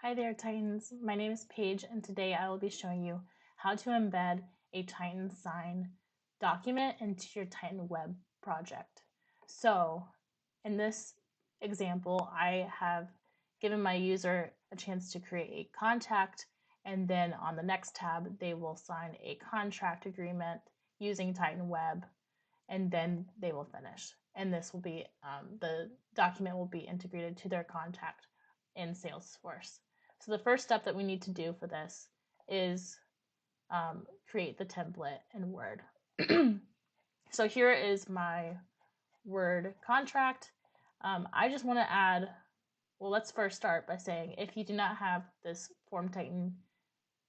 Hi there, Titans. My name is Paige, and today I will be showing you how to embed a Titan sign document into your Titan web project. So, in this example, I have given my user a chance to create a contact, and then on the next tab, they will sign a contract agreement using Titan Web, and then they will finish. And this will be, the document will be integrated to their contact in Salesforce. So the first step that we need to do for this is create the template in Word. So here is my Word contract. I just want to add, well, let's first start by saying if you do not have this Form Titan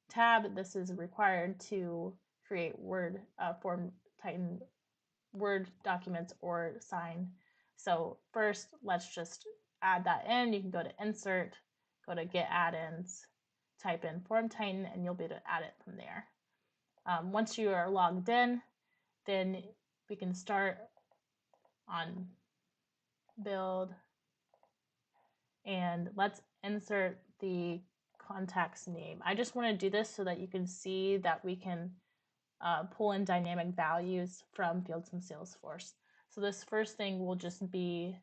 tab, this is required to create Word Form Titan Word documents or sign. So first, let's just add that in. You can go to Insert, go to Get Add-ins, type in Form Titan, and you'll be able to add it from there. Once you are logged in, then we can start on Build, and let's insert the contact's name. I just want to do this so that you can see that we can pull in dynamic values from fields in Salesforce. So this first thing will just be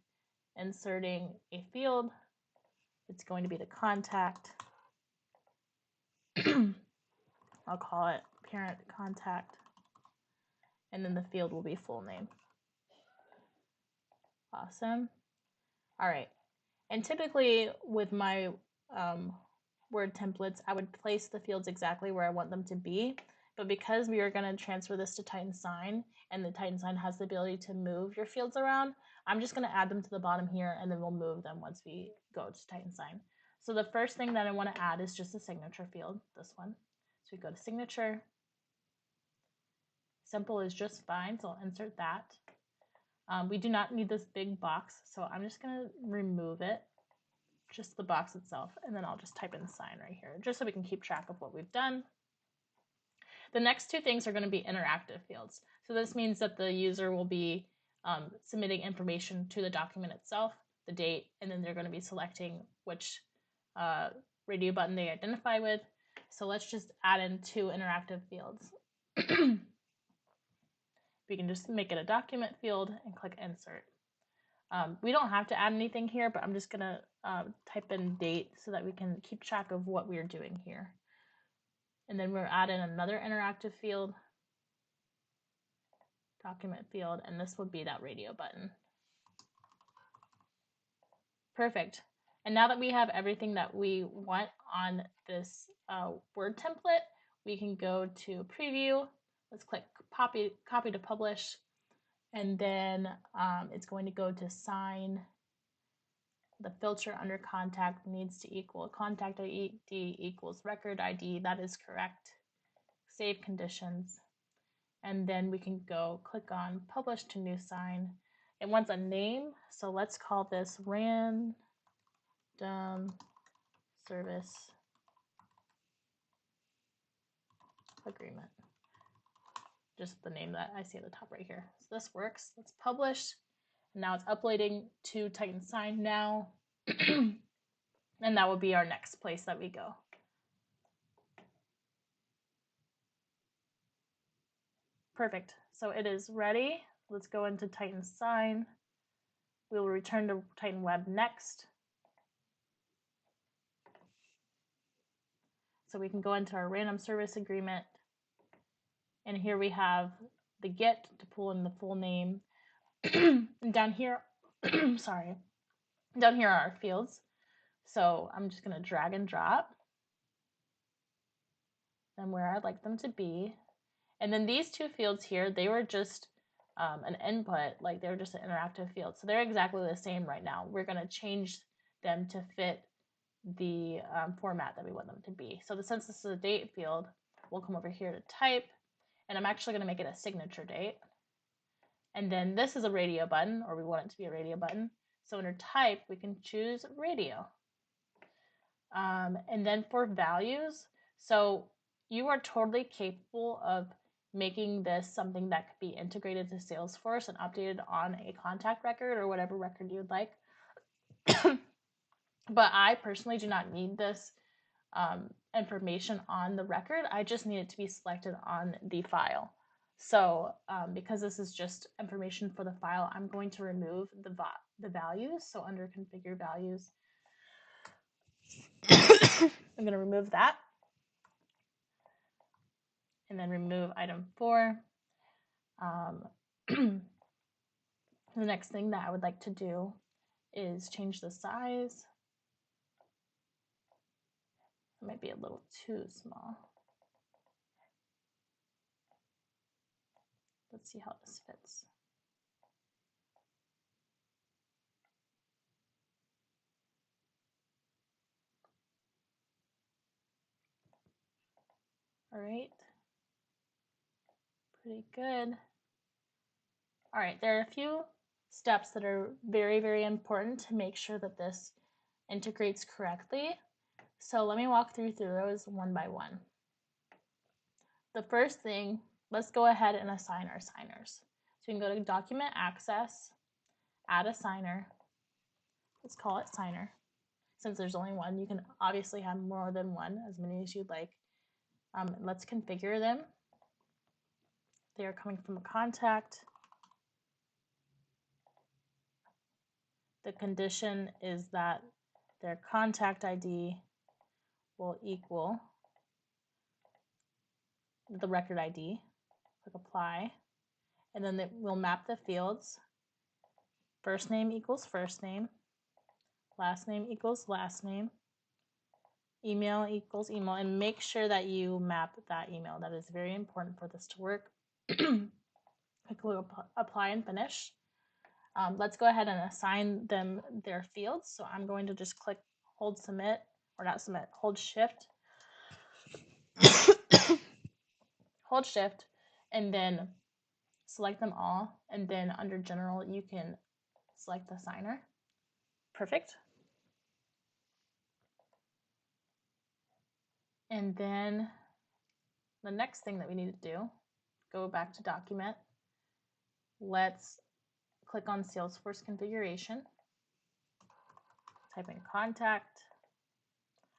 inserting a field. It's going to be the contact. I'll call it parent contact. And then the field will be full name. Awesome. All right. And typically with my Word templates, I would place the fields exactly where I want them to be. But because we are going to transfer this to Titan Sign, and the Titan Sign has the ability to move your fields around, I'm just going to add them to the bottom here, and then we'll move them once we go to Titan Sign. So the first thing that I want to add is just a signature field, this one. So we go to Signature. Simple is just fine, so I'll insert that. We do not need this big box, so I'm just going to remove it, just the box itself, and then I'll just type in sign right here, just so we can keep track of what we've done. The next two things are going to be interactive fields. So this means that the user will be submitting information to the document itself, the date, and then they're going to be selecting which radio button they identify with. So let's just add in two interactive fields. We can just make it a document field and click insert. We don't have to add anything here, but I'm just going to type in date so that we can keep track of what we're doing here. And then we're adding another interactive field, document field, and this would be that radio button. Perfect. And now that we have everything that we want on this Word template, we can go to preview. Let's click copy to publish, and then it's going to go to sign. The filter under contact needs to equal contact ID equals record ID. That is correct. Save conditions. And then we can go click on publish to new sign. It wants a name, so let's call this random service agreement. Just the name that I see at the top right here. So this works. Let's publish. And now it's uploading to Titan Sign now. And that will be our next place that we go. Perfect. So it is ready. Let's go into Titan Sign. We will return to Titan Web next. So we can go into our random service agreement. And here we have the get to pull in the full name. And down here, sorry, down here are our fields. So I'm just going to drag and drop them where I'd like them to be. And then these two fields here, they were just an input, like they were just an interactive field. So they're exactly the same right now. We're going to change them to fit the format that we want them to be. So since this is a date field, we'll come over here to type, and I'm actually going to make it a signature date. And then this is a radio button, or we want it to be a radio button. So under type, we can choose radio. And then for values, so you are totally capable of making this something that could be integrated to Salesforce and updated on a contact record or whatever record you'd like. But I personally do not need this information on the record. I just need it to be selected on the file. So because this is just information for the file, I'm going to remove the values. So under configure values, I'm going to remove that. And then remove item 4. The next thing that I would like to do is change the size. It might be a little too small. Let's see how this fits. All right. Pretty good. All right, there are a few steps that are very, very important to make sure that this integrates correctly. So let me walk through those one by one. The first thing, let's go ahead and assign our signers. So you can go to Document Access, add a signer. Let's call it signer. Since there's only one, you can obviously have more than one, as many as you'd like. Let's configure them. They are coming from a contact. The condition is that their contact ID will equal the record ID. Click apply. And then we'll map the fields. First name equals first name. Last name equals last name. Email equals email. And make sure that you map that email. That is very important for this to work. Click apply and finish. Let's go ahead and assign them their fields. So I'm going to just click hold submit, or not submit, hold shift. Hold shift and then select them all. And then under general, you can select the signer. Perfect. And then the next thing that we need to do, go back to document. Let's click on Salesforce configuration. Type in contact,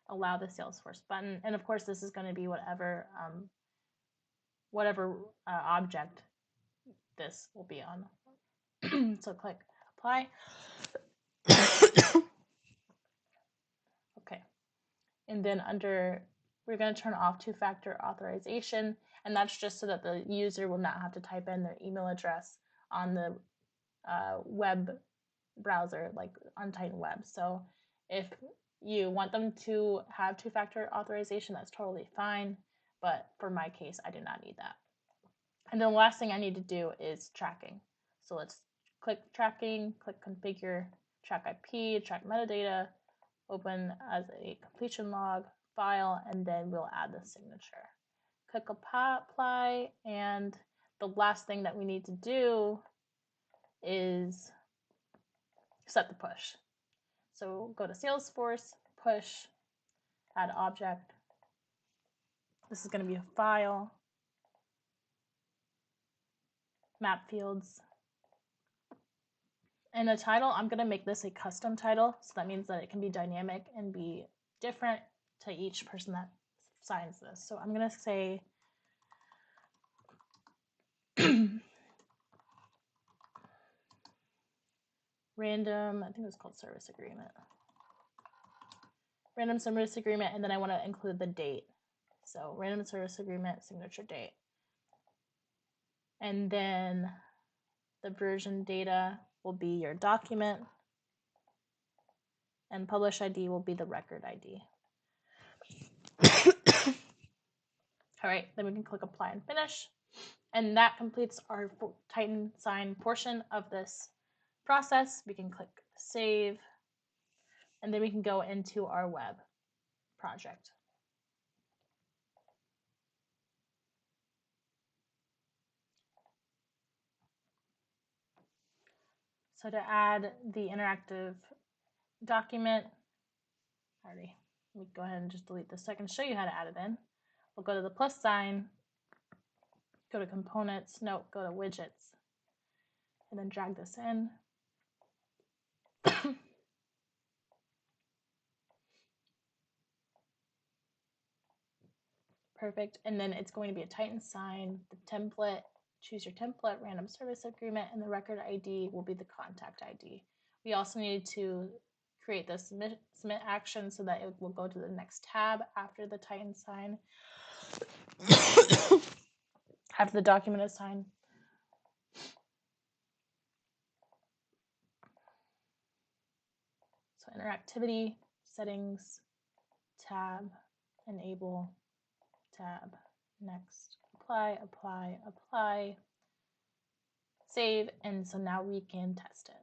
allow the Salesforce button. And of course, this is going to be whatever object this will be on. So click apply. Okay. And then we're going to turn off two-factor authorization. And that's just so that the user will not have to type in their email address on the web browser, like on Titan Web. So if you want them to have two-factor authorization, that's totally fine. But for my case, I do not need that. And then the last thing I need to do is tracking. So let's click tracking, click configure, track IP, track metadata, open as a completion log file, and then we'll add the signature. Click apply, and the last thing that we need to do is set the push. So go to Salesforce, push, add object. This is going to be a file, map fields. And the title, I'm going to make this a custom title. So that means that it can be dynamic and be different to each person that signs this. So I'm going to say random, I think it was called service agreement. Random service agreement, and then I want to include the date. So random service agreement, signature date. And then the version data will be your document, and publish ID will be the record ID. All right, then we can click apply and finish. And that completes our Titan sign portion of this process. We can click save, and then we can go into our web project. So to add the interactive document, let me go ahead and just delete this so I can show you how to add it in. We'll go to the plus sign, go to components, go to widgets, and then drag this in. Perfect. And then it's going to be a Titan sign, the template, choose your template, random service agreement, and the record ID will be the contact ID. We also need to create the submit action so that it will go to the next tab after the Titan sign, after the document is signed. So interactivity, settings, tab, enable, tab, next, apply, apply, apply, save, and so now we can test it.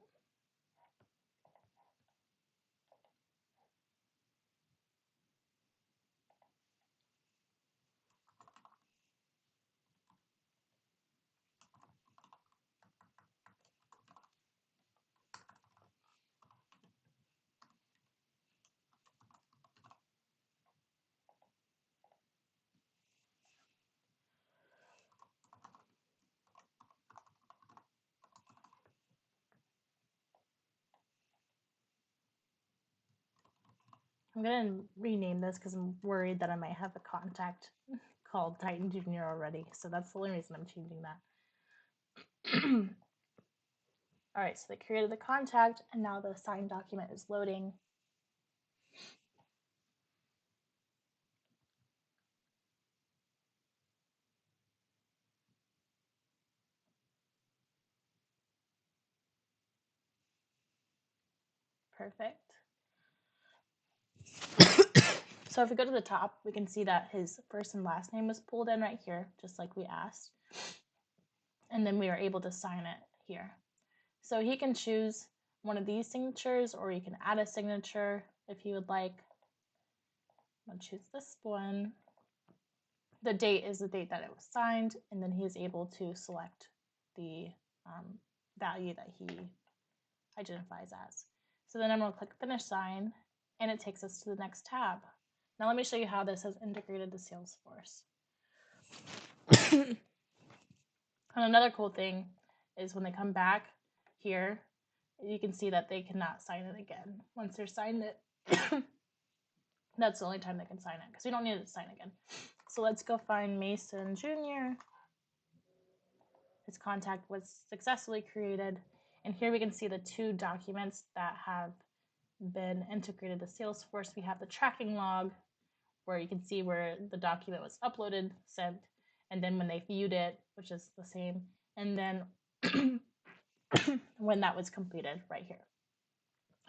I'm going to rename this because I'm worried that I might have a contact called Titan Junior already. So that's the only reason I'm changing that. All right, so they created the contact and now the signed document is loading. Perfect. So if we go to the top, we can see that his first and last name was pulled in right here, just like we asked. And then we are able to sign it here. So he can choose one of these signatures or he can add a signature if he would like. I'll choose this one. The date is the date that it was signed, and then he is able to select the value that he identifies as. So then I'm going to click Finish Sign, and it takes us to the next tab. Now let me show you how this has integrated to Salesforce. And another cool thing is when they come back here, you can see that they cannot sign it again. Once they're signed it, that's the only time they can sign it because we don't need it to sign again. So let's go find Mason Jr. His contact was successfully created. And here we can see the two documents that have been integrated to Salesforce. We have the tracking log where you can see where the document was uploaded, sent, and then when they viewed it, which is the same, and then when that was completed right here.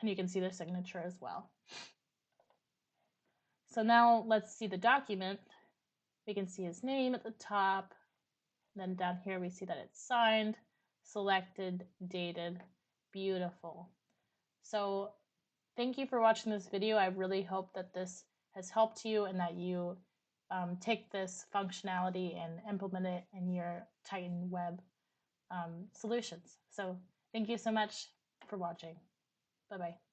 And you can see their signature as well. So now let's see the document. We can see his name at the top. And then down here we see that it's signed, selected, dated. Beautiful. So thank you for watching this video. I really hope that this has helped you and that you take this functionality and implement it in your Titan web solutions. So thank you so much for watching. Bye-bye.